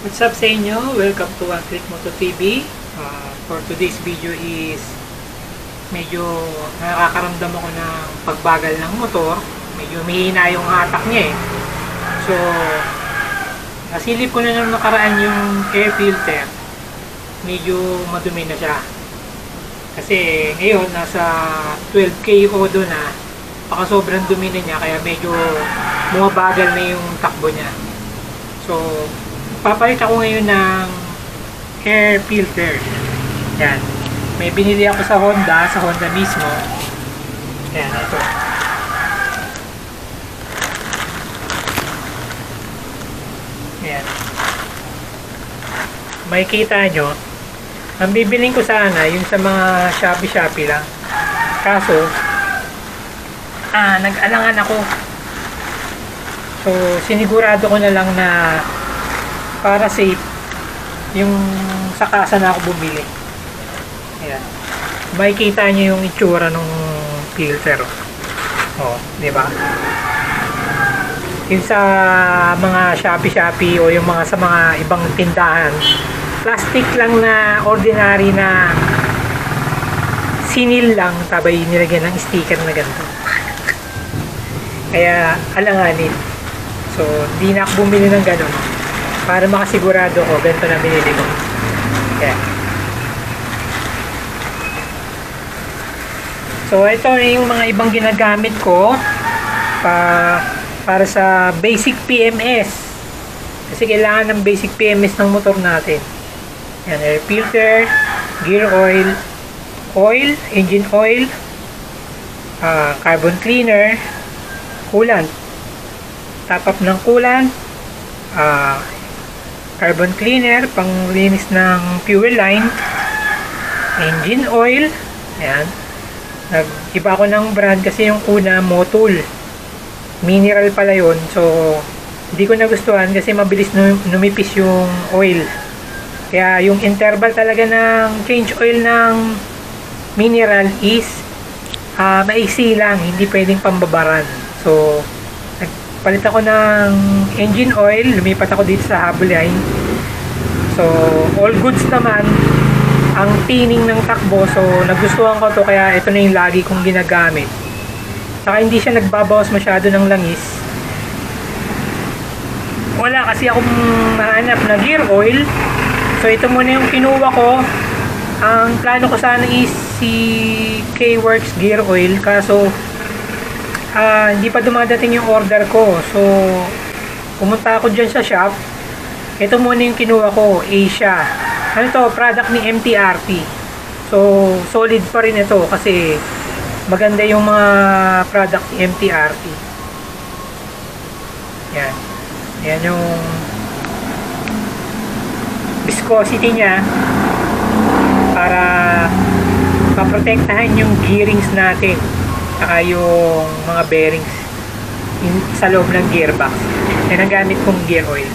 What's up sa inyo? Welcome to One Click Moto TV. For today's video is medyo nakakaramdam ako ng pagbagal ng motor. Medyo mahina yung hatak niya eh. So, nasilip ko na nung nakaraan yung air filter. Medyo madumi na siya. Kasi ngayon nasa 12K odo na. Baka sobrang dumi na niya kaya medyo bumabagal na yung takbo niya. So, papalit ako ngayon ng air filter. Yan. May binili ako sa Honda mismo. Yan, ito. Yan. Makikita nyo, ang bibiling ko sana, yung sa mga Shopee lang. Kaso, nag-alangan ako. So, sinigurado ko na lang na para safe yung sa kasa na ako bumili. Ayan. Makikita nyo yung itsura ng filter. Oh, di ba? Yung sa mga Shopee o yung mga sa mga ibang tindahan, plastic lang na ordinary na sinil lang, tabay nilagyan ng sticker na ganito. Kaya alanganin. So, di na ako bumili ng ganun. Para makasigurado ko, ganito na binili ko. Yeah. So, ito yung mga ibang ginagamit ko para sa basic PMS. Kasi kailangan ng basic PMS ng motor natin. Yan, air filter, gear oil, engine oil, carbon cleaner, coolant, top up ng coolant, carbon cleaner, panglinis ng fuel line, engine oil. Ayan. Nag-iba ako ng brand kasi yung una, Motul. Mineral pala yun. So, hindi ko nagustuhan kasi mabilis numipis yung oil. Kaya yung interval talaga ng change oil ng mineral is maiksi lang. Hindi pwedeng pambabaran. So, palit ako ng engine oil, lumipat ako dito sa Habuline. So, all goods naman ang tining ng takbo. So, nagustuhan ko to kaya ito na yung lagi kong ginagamit. Saka hindi siya nagbabawas masyado ng langis. Wala kasi akong mahanap na gear oil. So, ito muna yung kinuha ko. Ang plano ko sana is si K-Works gear oil. Kaso, hindi pa dumadating yung order ko. So, pumunta ako dyan sa shop. Ito muna yung kinuha ko, Asia. Ano to? Product ni MTRT. So, solid pa rin ito kasi maganda yung mga product ni MTRT. Yan. Yan yung viscosity niya para maprotektahan yung gearings natin. Saka yung mga bearings sa loob ng gearbox. Yan ang gamit kong gear oil.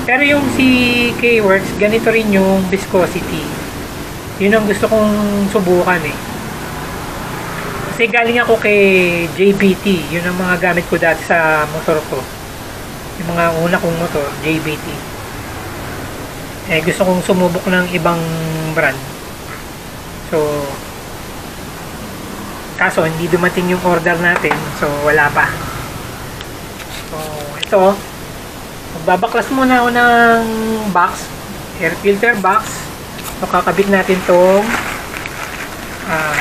Pero yung si K-Works, ganito rin yung viscosity. Yun ang gusto kong subukan eh. Kasi galing ako kay JBT. Yun ang mga gamit ko dati sa motor ko. Yung mga una kong motor, JBT. Eh, gusto kong sumubok ng ibang brand. So, kaso hindi dumating yung order natin, so wala pa. So ito, magbabaklas muna ako ng box, air filter box. So kakabit natin tong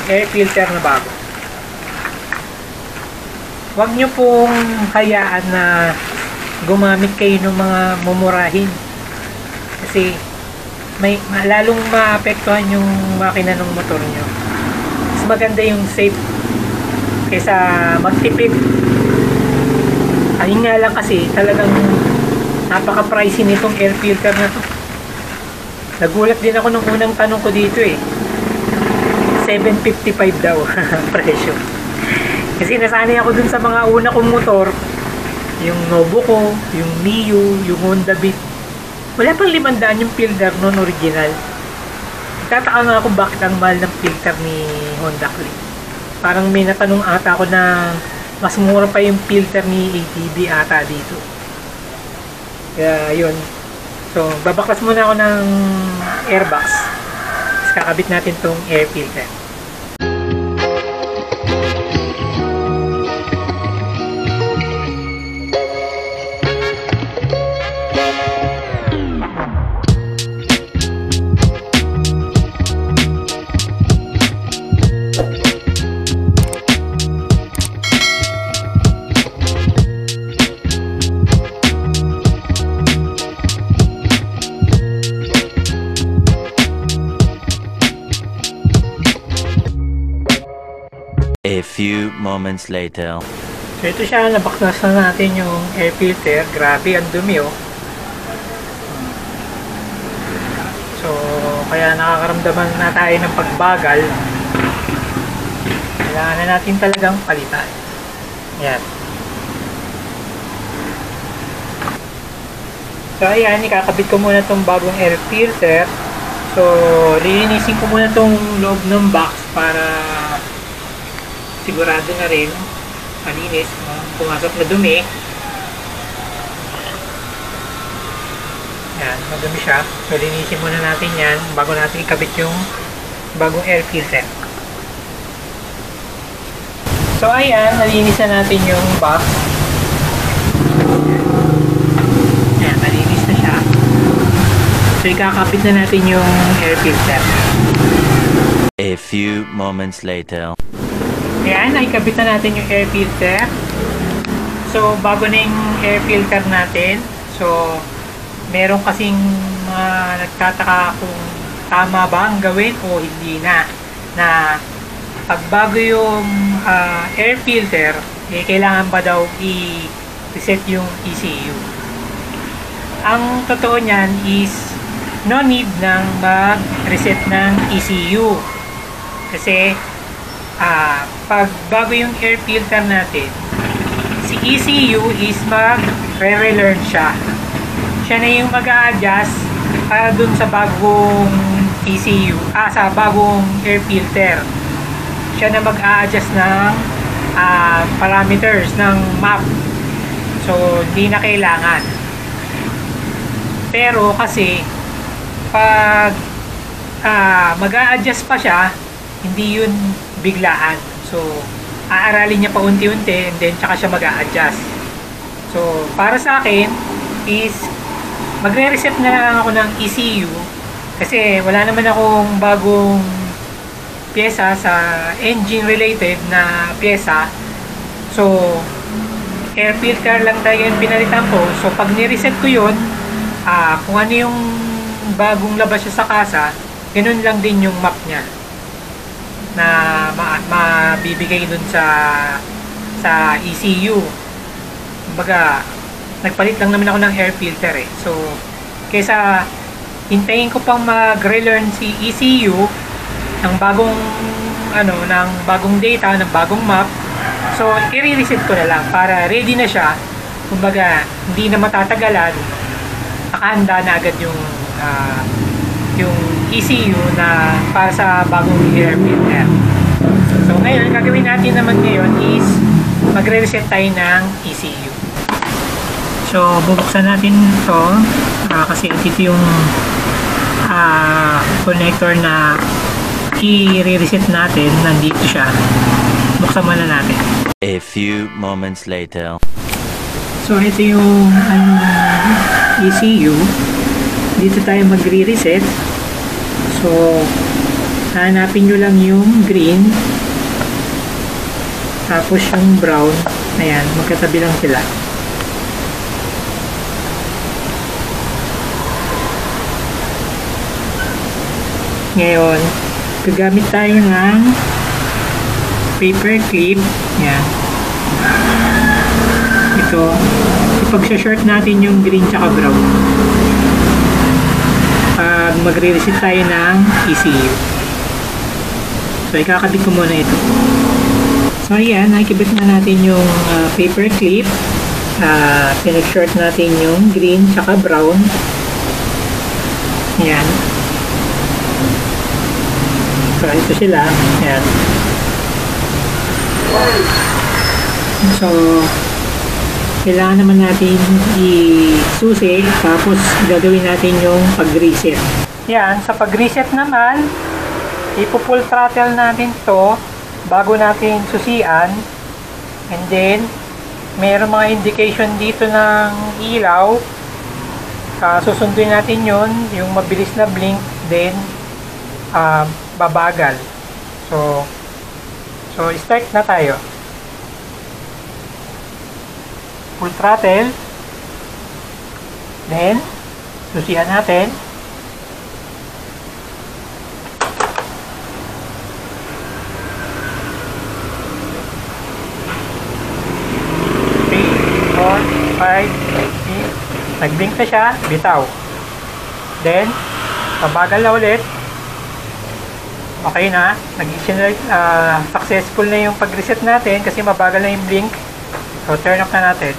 air filter na bago. Huwag nyo pong hayaan na gumamit kayo ng mga mumurahin kasi may lalong maapektuhan yung makina ng motor nyo. Maganda yung safe kaysa magtipid. Ayun nga lang kasi talagang napaka-pricey nitong air filter na to. Nagulat din ako nung unang tanong ko dito eh. 755 daw presyo. Kasi nasanay ako dun sa mga una kong motor, yung Novo ko, yung Mio, yung Honda Beat. Wala pang 500 yung filter nun original. Tataka nga ako bakit ang mahal ng filter ni Honda Click. Parang may natanong ata ako na mas mura pa yung filter ni ATV ata dito. Kaya yun, So, babaklas muna ako ng airbox. Tapos kakabit natin tong air filter. A few moments later. So ito siya, nabaklas na natin yung air filter. Grabe, ang dumi oh. So, kaya nakakaramdaman na tayo ng pagbagal. Kailangan na natin talagang palitan. Yan. So ayan, ikakabit ko muna itong bagong air filter. So, lilinisin ko muna itong loob ng box para sigurado na rin malinis, pumasok na dumi. Yan, madumi siya. So, linisin muna natin yan bago natin ikabit yung bagong air filter. So, ayan, nalinis na natin yung box. Yan, nalinis na siya. So, ikakabit na natin yung air filter. A few moments later. Ayan, nakikabit na natin yung air filter. So, bago na yung air filter natin. So, meron kasing nagtataka kung tama ba ang gawin o hindi na. Na pag bago yung air filter, eh, kailangan ba daw i-reset yung ECU. Ang totoo niyan is no need nang mag-reset ng ECU. Kasi pag bago yung air filter natin, si ECU is mag-relearn siya. Siya na yung mag-a-adjust para dun sa bagong ECU, sa bagong air filter. Siya na mag-a-adjust ng parameters ng map. So, hindi na kailangan. Pero kasi, pag mag-a-adjust pa siya, hindi yun biglaan. So, aaralin niya pa unti-unti and then tsaka siya mag-a-adjust. So, para sa akin is magre-reset na lang ako ng ECU kasi wala naman akong bagong pyesa sa engine related na pyesa. So, air filter lang tayo yung pinalitan ko. So, pag ni-reset ko yun, kung ano yung bagong labas siya sa kasa, ganun lang din yung map niya na mabibigay dun sa ECU. Kumbaga, nagpalit lang naman ako ng air filter eh. So, kaysa hintayin ko pang mag-relearn si ECU ng bagong ng bagong data, ng bagong map. So, i-reset ko na lang para ready na siya. Kumbaga, hindi na matatagalan. Nakahanda na agad yung ECU na para sa bagong air filter. So ngayon, gagawin natin naman ngayon is magre-reset tayo ng ECU. So bubuksan natin ito kasi ito yung connector na i-reset natin. Nandito siya. Buksan muna natin. A few moments later. So ito yung ECU. Dito tayo magre-reset. So, hanapin nyo lang yung green. Tapos yung brown. Ayan, magkatabi lang sila. Ngayon, gagamit tayo ng paper clip. Ayan. Ito. Ipag-short natin yung green tsaka brown. Magre-reset tayo ng ECU. So, ikakabit ko muna ito. So, ayan, nakikibit na natin yung paper clip. Pinag-short natin yung green tsaka brown. Ayan. So, ito sila. Ayan. So, kailangan naman natin i-susi, tapos gagawin natin yung pag-reset. Yan, sa pag-reset naman, ipo-full throttle natin to bago natin susian. And then, mayroong mga indication dito ng ilaw. Susunduin natin yun, yung mabilis na blink, then babagal. So start na tayo. Full throttle. Then, susian natin. Nag-blink na siya, bitaw. Then, pabagal na ulit. Okay na. Successful na yung pag-reset natin kasi mabagal na yung blink. So, turn off na natin.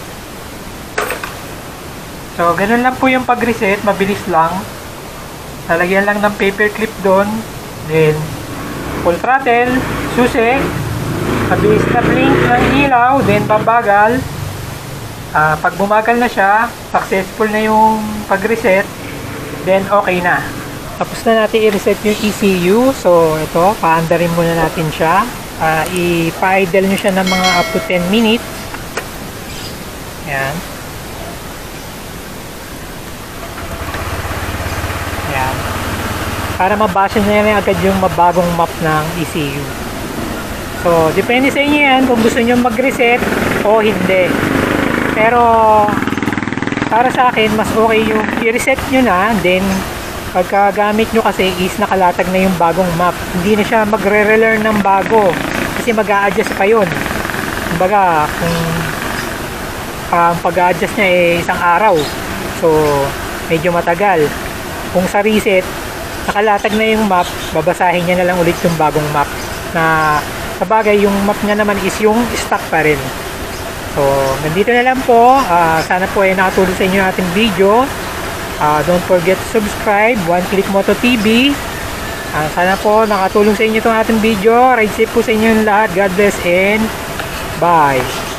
So, ganun lang po yung pag-reset. Mabilis lang. Lalagyan lang ng paper clip doon. Then, full throttle, susi. Mabilis na blink ng ilaw. Then, babagal. Pag bumagal na siya, successful na yung pag-reset, then okay na. Tapos na natin i-reset yung ECU. So, ito, paandarin muna natin siya. I-pa-idle nyo siya ng mga up to 10 minutes. Ayan. Ayan. Para mabasa nyo na agad yung mabagong map ng ECU. So, depende sa inyo yan kung gusto nyo mag-reset o hindi. Pero para sa akin mas okay yung i-reset nyo na, then pagkagamit nyo kasi is nakalatag na yung bagong map, hindi na siya magre-relearn ng bago kasi mag-a-adjust pa yun. Kumbaga kung pag-a-adjust nya isang araw, so medyo matagal. Kung sa reset nakalatag na yung map, babasahin nya na lang ulit yung bagong map, na sabagay yung map nya naman is yung stock pa rin. So, nandito na lang po. Sana po ay nakatulong sa inyo ating video. Don't forget to subscribe, One Click Moto TV. Sana po nakatulong sa inyo itong ating video. Ride safe po sa inyo lahat. God bless and bye.